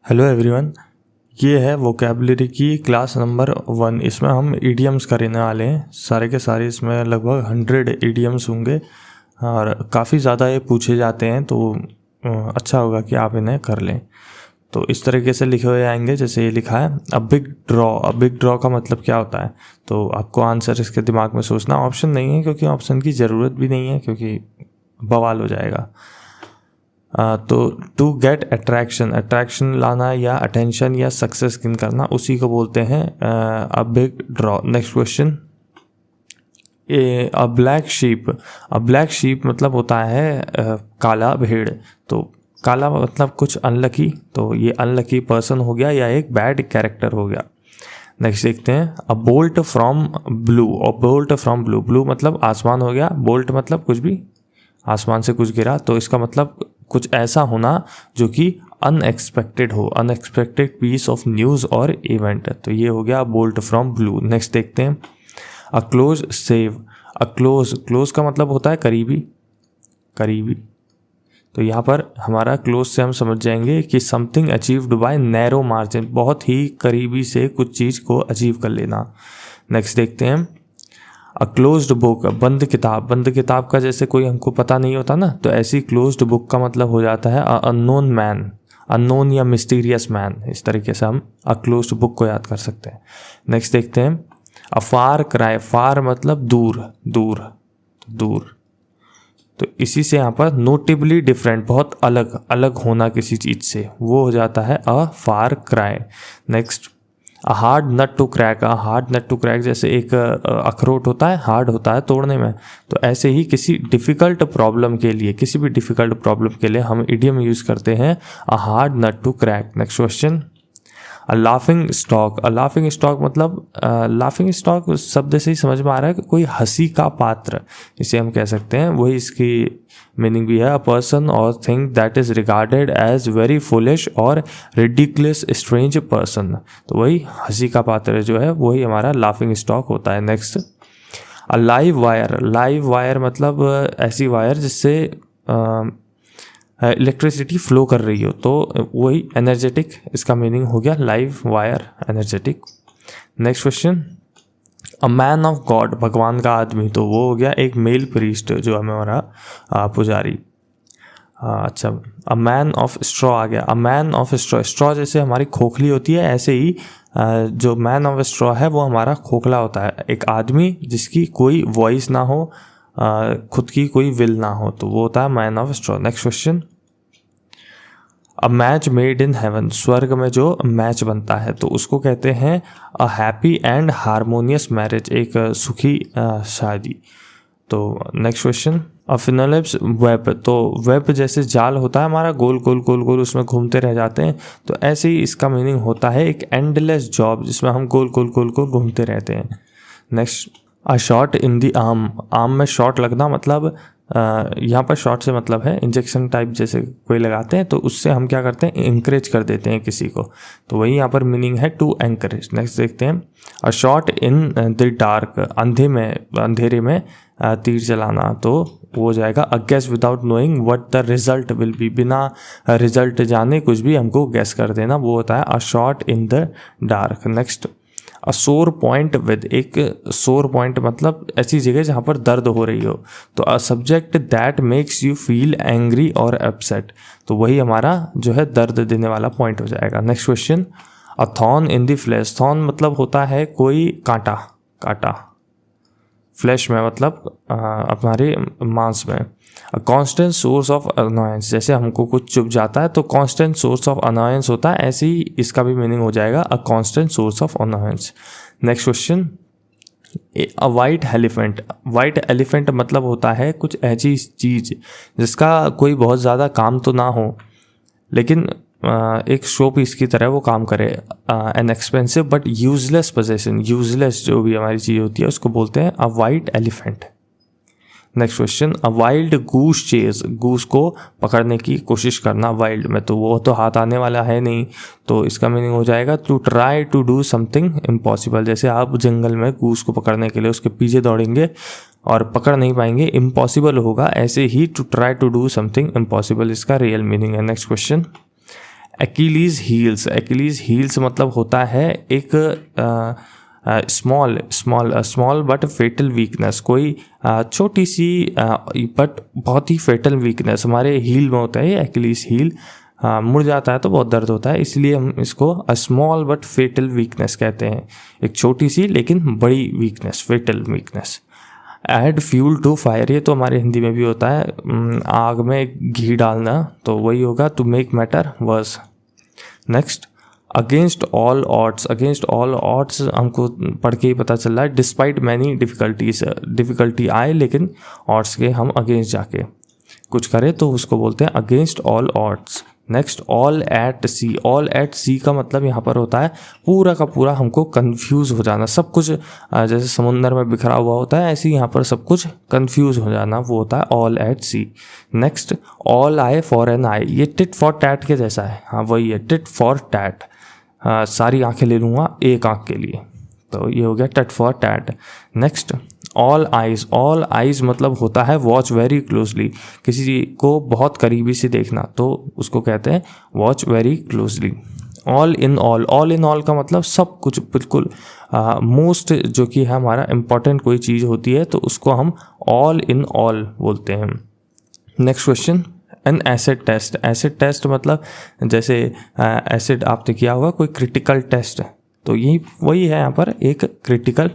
Hello everyone, ये है vocabulary की क्लास नंबर 1। इसमें हम ईडियम्स करने वाले हैं। सारे के सारे इसमें लगभग 100 ईडियम्स होंगे और काफ़ी ज़्यादा ये पूछे जाते हैं, तो अच्छा होगा कि आप इन्हें कर लें। तो इस तरीके से लिखे हुए आएंगे, जैसे ये लिखा है a big draw. A big draw का मतलब क्या होता है, तो आपको आंसर इसके दिमाग में सोचना। ऑप्शन नहीं है क्योंकि ऑप्शन की ज़रूरत भी नहीं है, क्योंकि बवाल हो जाएगा। तो टू गेट अट्रैक्शन लाना या अटेंशन या सक्सेस गेन करना, उसी को बोलते हैं a big draw. Next question, a black sheep मतलब होता है काला भेड़। तो काला मतलब कुछ अनलकी, तो ये अनलकी पर्सन हो गया या एक बैड कैरेक्टर हो गया। नेक्स्ट देखते हैं, अ बोल्ट फ्रॉम ब्लू। और बोल्ट फ्रॉम ब्लू, ब्लू मतलब आसमान हो गया, बोल्ट मतलब कुछ भी आसमान से कुछ गिरा, तो इसका मतलब कुछ ऐसा होना जो कि अनएक्सपेक्टेड हो, अनएक्सपेक्टेड पीस ऑफ न्यूज़ और इवेंट। तो ये हो गया बोल्ट फ्रॉम ब्लू। नेक्स्ट देखते हैं, a close save. A close का मतलब होता है करीबी, करीबी। तो यहाँ पर हमारा क्लोज से हम समझ जाएंगे कि something achieved by narrow margin, बहुत ही करीबी से कुछ चीज़ को अचीव कर लेना। नेक्स्ट देखते हैं, अ क्लोज्ड बुक, बंद किताब। बंद किताब का जैसे कोई हमको पता नहीं होता ना, तो ऐसी क्लोज्ड बुक का मतलब हो जाता है अ अननोन मैन, अननोन या मिस्टीरियस मैन। इस तरीके से हम अ क्लोज्ड बुक को याद कर सकते हैं। नेक्स्ट देखते हैं, अ फार क्राई। फार मतलब दूर, दूर, दूर। तो इसी से यहाँ पर नोटेबली डिफरेंट, बहुत अलग, अलग होना किसी चीज़ से, वो हो जाता है a far cry. Next, a hard nut to crack. A hard nut to crack जैसे एक अखरोट होता है, हार्ड होता है तोड़ने में, तो ऐसे ही किसी डिफ़िकल्ट प्रॉब्लम के लिए, किसी भी डिफ़िकल्ट प्रॉब्लम के लिए हम इडियम यूज़ करते हैं a hard nut to crack. Next question, a laughing stock. A laughing stock मतलब लाफिंग स्टॉक शब्द से ही समझ में आ रहा है कि कोई हंसी का पात्र, इसे हम कह सकते हैं। वही इसकी मीनिंग भी है, अ पर्सन और thing that is regarded as very foolish और रिडिकुलस स्ट्रेंज पर्सन। तो वही हंसी का पात्र जो है वही हमारा लाफिंग स्टॉक होता है। Next, a live wire. Live wire मतलब ऐसी वायर जिससे इलेक्ट्रिसिटी फ्लो कर रही हो, तो वही एनर्जेटिक, इसका मीनिंग हो गया live wire, energetic. Next question, a man of God, भगवान का आदमी। तो वो हो गया एक मेल प्रीस्ट जो हमारा पुजारी। अच्छा, अ मैन ऑफ स्ट्रॉ आ गया। A man of straw, straw जैसे हमारी खोखली होती है, ऐसे ही जो मैन ऑफ स्ट्रॉ है वो हमारा खोखला होता है। एक आदमी जिसकी कोई वॉइस ना हो, खुद की कोई विल ना हो, तो वो होता है man of straw. Next question, a match made in heaven. स्वर्ग में जो मैच बनता है तो उसको कहते हैं a happy and harmonious marriage, एक सुखी शादी। तो नेक्स्ट क्वेश्चन, अ फिनोलिप्स वेब। तो वेब जैसे जाल होता है हमारा, गोल गोल गोल गोल उसमें घूमते रह जाते हैं, तो ऐसे ही इसका मीनिंग होता है एक एंडलेस जॉब जिसमें हम गोल गोल गोल गोल घूमते रहते हैं। नेक्स्ट, अ शॉट इन दी आर्म। आर्म में शॉट लगना मतलब यहाँ पर शॉट से मतलब है इंजेक्शन टाइप, जैसे कोई लगाते हैं तो उससे हम क्या करते हैं, इंकरेज कर देते हैं किसी को, तो वही यहाँ पर मीनिंग है टू एंकरेज। नेक्स्ट देखते हैं, a shot in the dark. अंधेरे में तीर चलाना, तो वो हो जाएगा a guess without knowing what the result will be. बिना रिजल्ट जाने कुछ भी हमको गेस कर देना, वो होता है a shot in the dark. Next, a sore point with. एक सोर पॉइंट मतलब ऐसी जगह जहाँ पर दर्द हो रही हो, तो a subject that makes you feel angry और अपसेट, तो वही हमारा जो है दर्द देने वाला पॉइंट हो जाएगा। Next question, a thorn in the flash. Thorn मतलब होता है कोई कांटा, कांटा फ्लैश में मतलब हमारे मांस में। A constant source of annoyance, जैसे हमको कुछ चुभ जाता है तो कांस्टेंट सोर्स ऑफ अनोयंस होता है, ऐसे ही इसका भी मीनिंग हो जाएगा a constant source of annoyance. Next question, a white elephant. White elephant मतलब होता है कुछ ऐसी चीज़ जिसका कोई बहुत ज़्यादा काम तो ना हो, लेकिन एक शो पीस की तरह वो काम करे। An expensive but useless possession, useless जो भी हमारी चीज़ होती है उसको बोलते हैं अ वाइट एलिफेंट। नेक्स्ट क्वेश्चन, अ वाइल्ड गूस चेज। गूस को पकड़ने की कोशिश करना वाइल्ड में, तो वो तो हाथ आने वाला है नहीं, तो इसका मीनिंग हो जाएगा to try to do something impossible. जैसे आप जंगल में गूस को पकड़ने के लिए उसके पीछे दौड़ेंगे और पकड़ नहीं पाएंगे, इम्पॉसिबल होगा, ऐसे ही to try to do something impossible इसका रियल मीनिंग है। नेक्स्ट क्वेश्चन, एक्कीलीज हील्स मतलब होता है एक स्मॉल बट फेटल वीकनेस, कोई छोटी सी बट बहुत ही फेटल वीकनेस हमारे हील में होता है। एक्कीलीज हील मुड़ जाता है तो बहुत दर्द होता है, इसलिए हम इसको a small but fatal weakness कहते हैं। एक छोटी सी लेकिन बड़ी weakness, fatal weakness. Add fuel to fire, ये तो हमारे हिंदी में भी होता है, आग में घी डालना, तो वही होगा to make matter worse. Next, against all odds हमको पढ़ के ही पता चल रहा है डिस्पाइट मैनी डिफ़िकल्टी आए लेकिन ऑड्स के हम अगेंस्ट जाके कुछ करें तो उसको बोलते हैं against all odds. Next, all at sea का मतलब यहाँ पर होता है पूरा का पूरा हमको कंफ्यूज हो जाना, सब कुछ जैसे समुंदर में बिखरा हुआ होता है ऐसे ही यहाँ पर सब कुछ कंफ्यूज हो जाना, वो होता है all at sea. Next, all eye for an eye, ये टिट फॉर टैट के जैसा है, हाँ वही है टिट फॉर टैट, सारी आंखें ले लूँगा एक आंख के लिए, तो ये हो गया tit for tat. Next, all eyes मतलब होता है वॉच वेरी क्लोजली, किसी को बहुत करीबी से देखना तो उसको कहते हैं watch very closely. All in all का मतलब सब कुछ बिल्कुल, मोस्ट जो कि है हमारा इम्पॉर्टेंट कोई चीज़ होती है तो उसको हम ऑल इन ऑल बोलते हैं। Next question, an acid test मतलब जैसे एसिड आपने किया होगा कोई क्रिटिकल टेस्ट, तो यही वही है यहाँ पर एक क्रिटिकल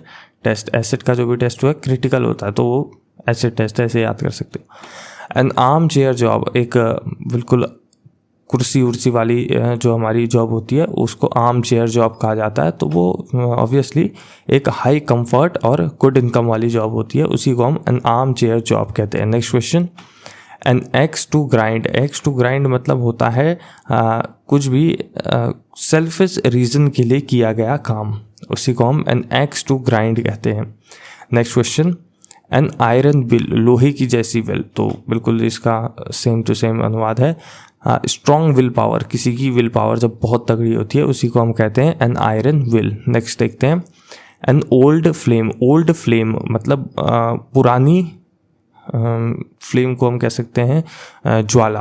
टेस्ट, एसिड का जो भी टेस्ट हुआ क्रिटिकल होता है तो वो एसिड टेस्ट ऐसे याद कर सकते हो। एन आर्म चेयर जॉब, एक बिल्कुल कुर्सी उर्सी वाली जो हमारी जॉब होती है उसको आर्म चेयर जॉब कहा जाता है, तो वो ऑब्वियसली एक हाई कंफर्ट और गुड इनकम वाली जॉब होती है, उसी को हम एन आर्म चेयर जॉब कहते हैं। Next question, an axe to grind मतलब होता है कुछ भी सेल्फिश रीज़न के लिए किया गया काम, उसी को हम एन एक्स टू ग्राइंड कहते हैं। Next question, an iron will, लोहे की जैसी विल, तो बिल्कुल इसका सेम टू सेम अनुवाद है। स्ट्रॉन्ग विल पावर, किसी की विल पावर जब बहुत तगड़ी होती है उसी को हम कहते हैं एन आयरन विल। नेक्स्ट देखते हैं, एन ओल्ड फ्लेम मतलब पुरानी फ्लेम को हम कह सकते हैं ज्वाला।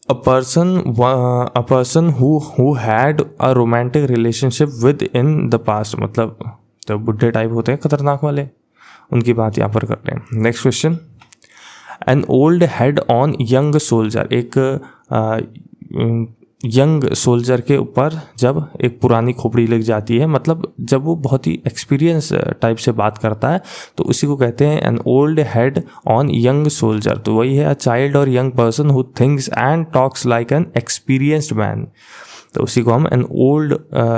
A person who had a romantic relationship with in the past, मतलब जो बुढ़े टाइप होते हैं खतरनाक वाले, उनकी बात यहाँ पर कर रहे हैं। Next question, N old head on young soldier, एक यंग सोल्जर के ऊपर जब एक पुरानी खोपड़ी लग जाती है, मतलब जब वो बहुत ही एक्सपीरियंस टाइप से बात करता है तो उसी को कहते हैं an old head on young soldier, तो वही है अ चाइल्ड और young person who thinks and talks like an experienced man, तो उसी को हम an old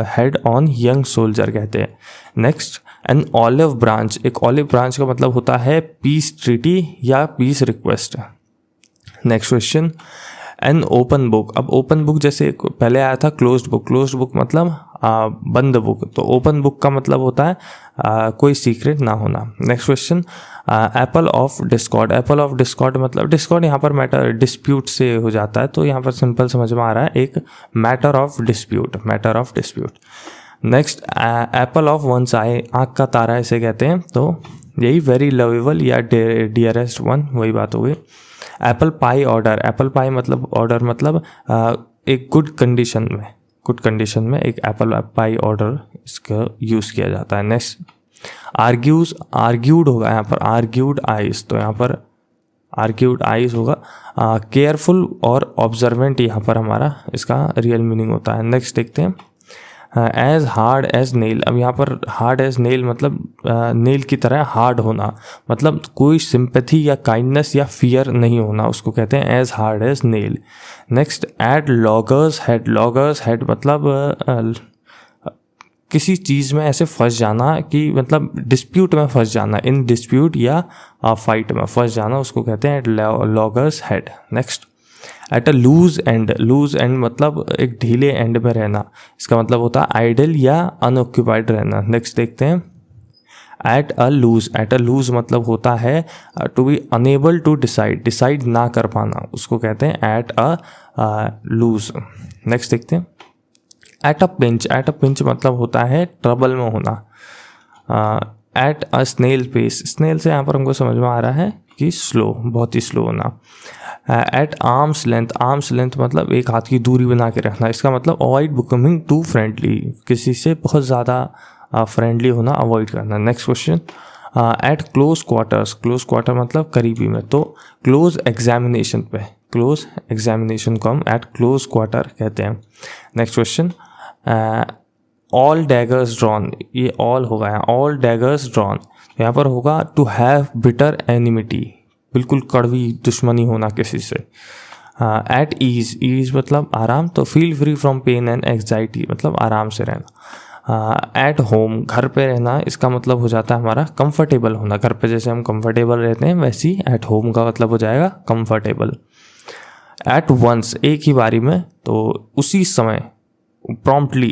head on young soldier कहते हैं। नेक्स्ट, एन ऑलिव ब्रांच, एक ऑलिव ब्रांच का मतलब होता है पीस ट्रीटी या peace request. Next question, an open book, अब ओपन बुक जैसे पहले आया था क्लोज्ड बुक मतलब बंद बुक, तो ओपन बुक का मतलब होता है कोई सीक्रेट ना होना। Next question, Apple of Discord मतलब डिस्कॉर्ड यहाँ पर मैटर डिस्प्यूट से हो जाता है, तो यहाँ पर सिंपल समझ में आ रहा है एक matter of dispute. Next, apple of one's eye, आँख का तारा इसे कहते हैं, तो यही वेरी लवेबल या डियरेस्ट वन, वही बात हो गई। एप्पल पाई मतलब ऑर्डर मतलब एक गुड कंडीशन में एक एप्पल पाई ऑर्डर इसका यूज़ किया जाता है। नेक्स्ट, आर्ग्यूड होगा यहाँ पर आर्ग्यूड आइज, तो यहाँ पर आर्ग्यूड आइज होगा। केयरफुल और ऑब्जर्वेंट यहाँ पर हमारा इसका रियल मीनिंग होता है। नेक्स्ट देखते हैं, एज हार्ड एज नेल, अब यहाँ पर हार्ड एज नेल मतलब नेल की तरह हार्ड होना, मतलब कोई सिंपैथी या काइंडनेस या फियर नहीं होना, उसको कहते हैं as hard as nail. Next, at loggerheads मतलब किसी चीज़ में ऐसे फंस जाना कि मतलब डिस्प्यूट में फंस जाना, इन डिस्प्यूट या फाइट में फंस जाना, उसको कहते हैं at loggerheads. Next, at a loose end मतलब एक ढीले एंड में रहना, इसका मतलब होता है आइडल या अनऑक्यूपाइड रहना। नेक्स्ट देखते हैं, एट अ लूज मतलब होता है to be unable to decide ना कर पाना, उसको कहते हैं एट अ लूज। नेक्स्ट देखते हैं, एट अ पिंच मतलब होता है ट्रबल में होना। एट अ स्नेल पेस से यहाँ पर हमको समझ में आ रहा है कि स्लो, बहुत ही स्लो होना। एट आर्म्स लेंथ मतलब एक हाथ की दूरी बना के रखना, इसका मतलब अवॉइड बिकमिंग टू फ्रेंडली, किसी से बहुत ज़्यादा फ्रेंडली होना अवॉइड करना। Next question, eight close quarter मतलब करीबी में, तो क्लोज एग्जामिनेशन पे, क्लोज एग्जामिनेशन को हम एट क्लोज क्वार्टर कहते हैं। Next question, all daggers drawn, ये ऑल होगा यहाँ, ऑल डैगर्स ड्रॉन, यहाँ पर होगा टू हैव बिटर एनिमिटी, बिल्कुल कड़वी दुश्मनी होना किसी से। एट ईज मतलब आराम, तो feel free from pain and anxiety मतलब आराम से रहना। एट होम घर पे रहना, इसका मतलब हो जाता है हमारा कंफर्टेबल होना, घर पे जैसे हम कंफर्टेबल रहते हैं वैसे ही एट होम का मतलब हो जाएगा कंफर्टेबल। एट वंस एक ही बारी में, तो उसी समय, प्रॉम्प्टली,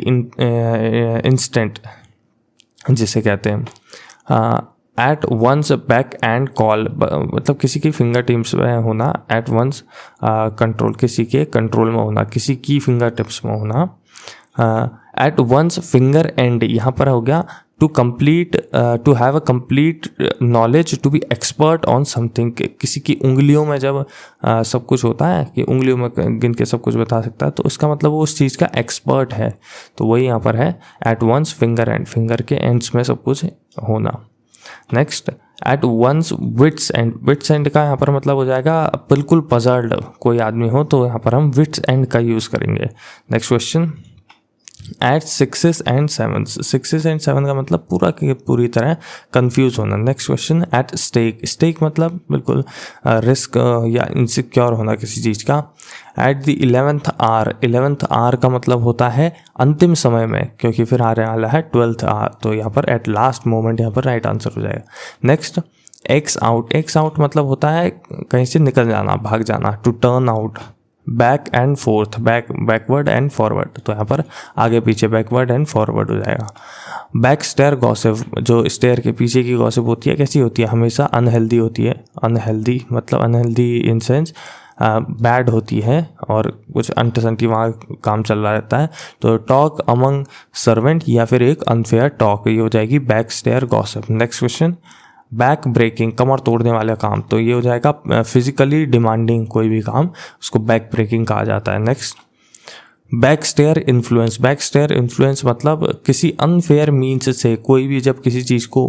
इंस्टेंट जिसे कहते हैं। At one's beck and call मतलब किसी की फिंगर टिप्स में होना, एट वंस कंट्रोल किसी के कंट्रोल में होना, किसी की फिंगर टिप्स में होना। एट वंस फिंगर एंड, यहाँ पर हो गया to complete, to have a complete knowledge, to be expert on something, किसी की उंगलियों में जब सब कुछ होता है कि उंगलियों में गिन के सब कुछ बता सकता है, तो इसका मतलब वो उस चीज़ का एक्सपर्ट है, तो वही यहाँ पर है at one's finger end, finger के एंड्स में सब कुछ होना। Next, at one's wit's end का यहाँ पर मतलब हो जाएगा बिल्कुल पजल्ड कोई आदमी हो, तो यहाँ पर हम विट्स एंड का यूज़ करेंगे। Next question, at sixes and seven का मतलब पूरी तरह कंफ्यूज होना। नेक्स्ट क्वेश्चन, एट स्टेक मतलब बिल्कुल रिस्क या इनसिक्योर होना किसी चीज़ का। एट द 11th आवर का मतलब होता है अंतिम समय में, क्योंकि फिर आने वाला है 12th आवर, तो यहाँ पर एट लास्ट मोमेंट यहाँ पर राइट आंसर हो जाएगा। नेक्स्ट, एक्स आउट मतलब होता है कहीं से निकल जाना, भाग जाना, to turn out. Back and forth, backward and forward, तो यहाँ पर आगे पीछे बैकवर्ड एंड फॉरवर्ड हो जाएगा। बैक स्टेयर गॉसिप, जो स्टेयर के पीछे की गॉसिप होती है कैसी होती है, हमेशा अनहेल्दी होती है। अनहेल्दी मतलब अनहेल्दी इन सेंस बैड होती है और कुछ अंटसंटी वहाँ काम चल रहा रहता है, तो टॉक अमंग सर्वेंट या फिर एक अनफेयर टॉक, ये हो जाएगी back stair gossip. Next question, back breaking कमर तोड़ने वाला काम, तो ये हो जाएगा फिजिकली डिमांडिंग कोई भी काम, उसको बैक ब्रेकिंग कहा जाता है। नेक्स्ट, बैक स्टेयर इन्फ्लुएंस मतलब किसी अनफेयर मीन्स से कोई भी जब किसी चीज़ को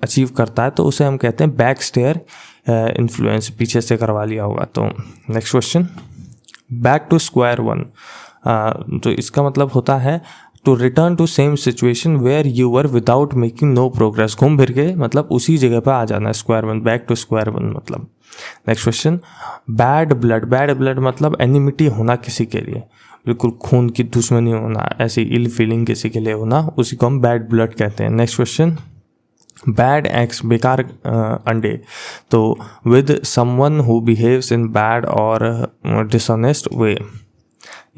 अचीव करता है तो उसे हम कहते हैं बैक स्टेयर इन्फ्लुएंस, पीछे से करवा लिया होगा। तो next question, back to square one, तो इसका मतलब होता है to return to same situation where you were without making no progress, घूम फिर के मतलब उसी जगह पर आ जाना, square one, back to square one मतलब। नेक्स्ट क्वेश्चन, बैड ब्लड मतलब एनिमिटी होना किसी के लिए, बिल्कुल खून की दुश्मनी होना, ऐसी इल फीलिंग किसी के लिए होना, उसी को हम बैड ब्लड कहते हैं। नेक्स्ट क्वेश्चन, बैड एक्स बेकार अंडे, तो with someone who behaves in bad और डिसऑनेस्ट वे,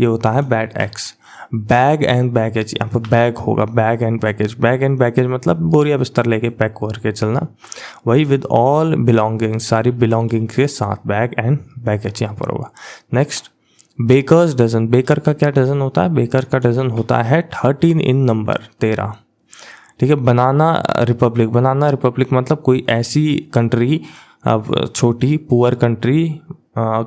ये होता है bad x. Bag and baggage, यहाँ पर बैग होगा, बैग एंड बैगेज मतलब बोरिया बिस्तर लेके पैक करके चलना, वही विद ऑल बिलोंगिंग, सारी बिलोंगिंग के साथ, बैग एंड बैगेज यहाँ पर होगा। नेक्स्ट, बेकर्स डजन, बेकर का क्या डजन होता है, बेकर का डजन होता है 13 इन नंबर, 13, ठीक है। बनाना रिपब्लिक मतलब कोई ऐसी कंट्री, छोटी पुअर कंट्री,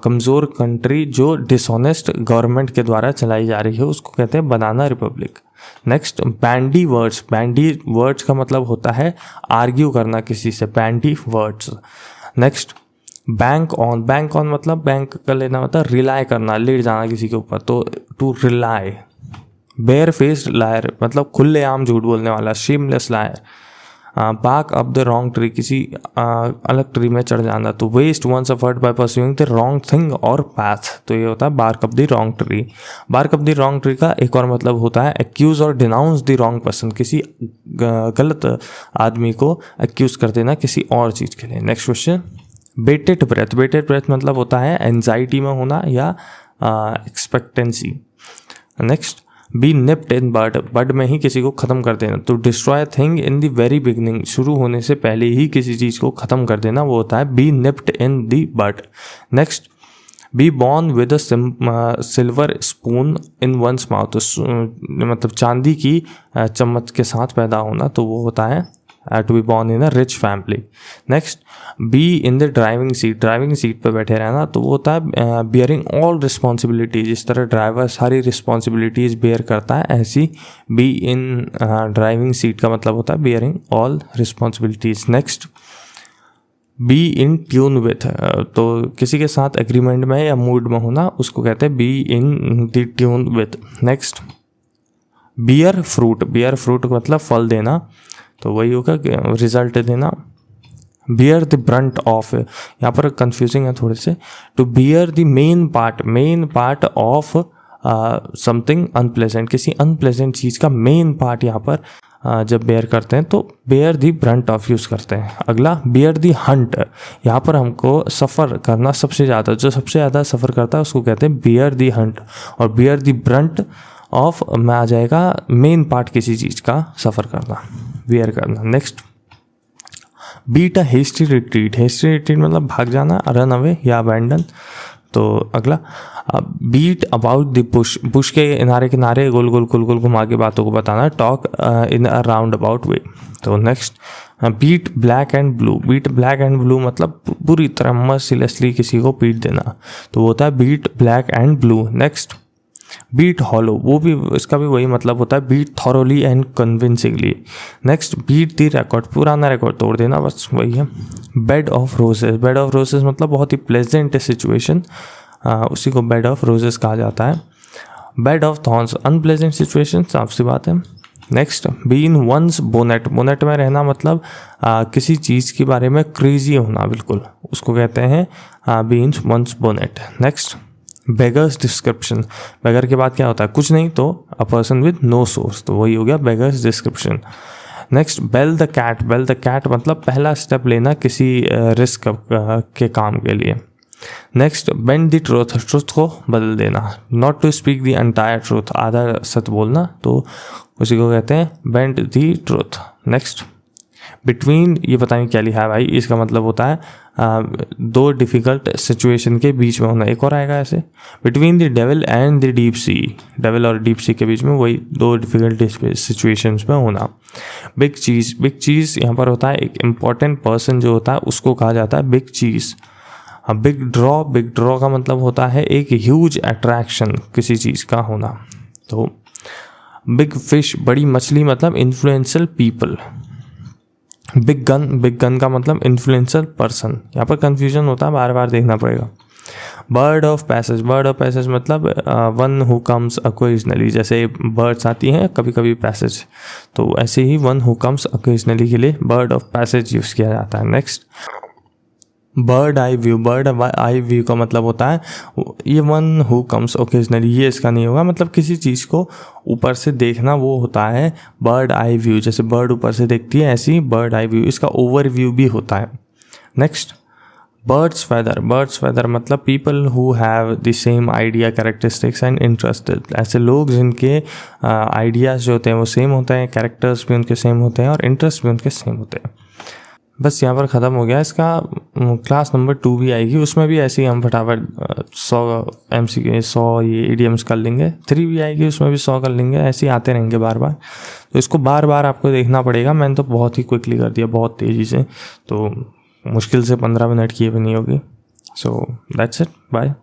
कमज़ोर कंट्री जो डिसऑनेस्ट गवर्नमेंट के द्वारा चलाई जा रही है, उसको कहते हैं बनाना रिपब्लिक। नेक्स्ट, बैंडी वर्ड्स का मतलब होता है आर्ग्यू करना किसी से, bandy words. Next, bank on मतलब बैंक कर लेना मतलब रिलाई करना, लेट जाना किसी के ऊपर, तो to rely. Bare faced liar मतलब खुलेआम झूठ बोलने वाला, shameless liar. Bark up the wrong tree, किसी अलग ट्री में चढ़ जाना, तो waste one's effort by pursuing the wrong thing और पाथ, तो ये होता है bark up the wrong tree. Bark up the wrong tree का एक और मतलब होता है एक्यूज और डिनाउंस द रॉन्ग पर्सन, किसी गलत आदमी को एक्यूज कर देना किसी और चीज़ के लिए। नेक्स्ट क्वेश्चन, बेटेड ब्रेथ मतलब होता है एंजाइटी में होना या expectancy. Next, be nipped in bud में ही किसी को ख़त्म कर देना, तो destroy thing in the very beginning, शुरू होने से पहले ही किसी चीज़ को ख़त्म कर देना, वो होता है be nipped in the bud. Next, be born with a silver spoon in one's mouth, मतलब चांदी की चम्मच के साथ पैदा होना, तो वो होता है to be born in a rich family. Next, be in the driving seat, driving seat पे बैठे रहना, तो वो होता है बियरिंग ऑल रिस्पॉन्सिबिलिटीज। जिस तरह ड्राइवर सारी रिस्पॉन्सिबिलिटीज बेयर करता है, ऐसी बी इन ड्राइविंग सीट का मतलब होता है bearing all responsibilities. Next, be in tune with, तो किसी के साथ एग्रीमेंट में या मूड में होना, उसको कहते हैं B in the tune with. Next, bear fruit, bear fruit का मतलब फल देना, तो वही होगा रिजल्ट देना। बियर द ब्रंट ऑफ, यहाँ पर कंफ्यूजिंग है थोड़े से, to bear the main part of something unpleasant, किसी अनप्लेजेंट चीज़ का मेन पार्ट यहाँ पर जब बेयर करते हैं तो bear the brunt of use करते हैं। अगला, बेयर दी हंट, यहाँ पर हमको सफ़र करना सबसे ज़्यादा, जो सबसे ज़्यादा सफ़र करता है उसको कहते हैं बेयर दी हंट, और बेयर दी ब्रंट ऑफ में आ जाएगा मेन पार्ट किसी चीज़ का सफ़र करना, बेयर करना। Next, beat a hasty retreat, hasty retreat मतलब भाग जाना, रन अवे या अबैंडन। तो अगला, beat about the bush, bush के किनारे किनारे गोल गोल घुमा के बातों को बताना, talk in a roundabout way. तो next, beat black and blue, beat black and blue मतलब पूरी तरह मर्सिलेसली किसी को पीट देना, तो वो होता है beat black and blue. Next, beat hollow, वो भी इसका भी वही मतलब होता है beat thoroughly and convincingly. Next, beat the record, पुराना रिकॉर्ड तोड़ देना, बस वही है। Bed of roses, bed of roses मतलब बहुत ही प्लेजेंट सिचुएशन, उसी को बेड ऑफ रोजेस कहा जाता है। Bed of thorns, unpleasant situation, साफ सी बात है। Next, be in one's bonnet, bonnet में रहना मतलब किसी चीज़ के बारे में क्रेजी होना बिल्कुल, उसको कहते हैं B in one's bonnet. Next, beggars description, beggar के बाद क्या होता है, कुछ नहीं तो a person with no source, तो वही हो गया beggars description. Next, bell the cat, bell the cat मतलब पहला स्टेप लेना किसी रिस्क के काम के लिए। Next, bend the truth, truth को बदल देना, not to speak the entire truth, आधा सच बोलना, तो उसी को कहते हैं bend the truth. Next, between, ये पता नहीं क्या लिखा है भाई, इसका मतलब होता है दो डिफ़िकल्ट सिचुएशन के बीच में होना। एक और आएगा ऐसे, between the devil and the deep sea, devil और डीप सी के बीच में, वही दो डिफ़िकल्ट सिचुएशंस में होना। बिग चीज़, बिग चीज़ यहाँ पर होता है एक इम्पॉर्टेंट पर्सन जो होता है उसको कहा जाता है बिग चीज़। बिग ड्रॉ, बिग ड्रॉ का मतलब होता है एक ह्यूज अट्रैक्शन किसी चीज़ का होना। तो बिग फिश, बड़ी मछली मतलब influential people. Big gun, big gun का मतलब इन्फ्लुएंशियल पर्सन, यहाँ पर कंफ्यूजन होता है, बार बार देखना पड़ेगा। Bird of passage, bird of passage मतलब वन हु कम्स ओकेजनली, जैसे बर्ड्स आती हैं कभी कभी पैसेज, तो ऐसे ही वन हु कम्स ओकेजनली के लिए बर्ड ऑफ पैसेज यूज़ किया जाता है। Next, bird eye view, bird eye view का मतलब होता है ये वन हु कम्स ओकेजनली, ये इसका नहीं होगा, मतलब किसी चीज़ को ऊपर से देखना वो होता है बर्ड आई व्यू, जैसे बर्ड ऊपर से देखती है ऐसी बर्ड आई व्यू, इसका ओवर व्यू भी होता है। Next, birds feather, birds feather मतलब people who have the same idea, characteristics and interest, ऐसे लोग जिनके आइडियाज़ जो होते हैं वो सेम होते हैं, कैरेक्टर्स भी उनके सेम होते हैं और इंटरेस्ट भी उनके सेम होते हैं। बस यहाँ पर ख़त्म हो गया इसका। क्लास नंबर 2 भी आएगी, उसमें भी ऐसे ही हम फटाफट 100 MCQ 100 ये इडियम्स कर लेंगे। 3 भी आएगी, उसमें भी 100 कर लेंगे, ऐसे ही आते रहेंगे बार बार, तो इसको बार बार आपको देखना पड़ेगा। मैंने तो बहुत ही क्विकली कर दिया, बहुत तेज़ी से, तो मुश्किल से 15 मिनट की ये भी नहीं होगी। So that's it, bye.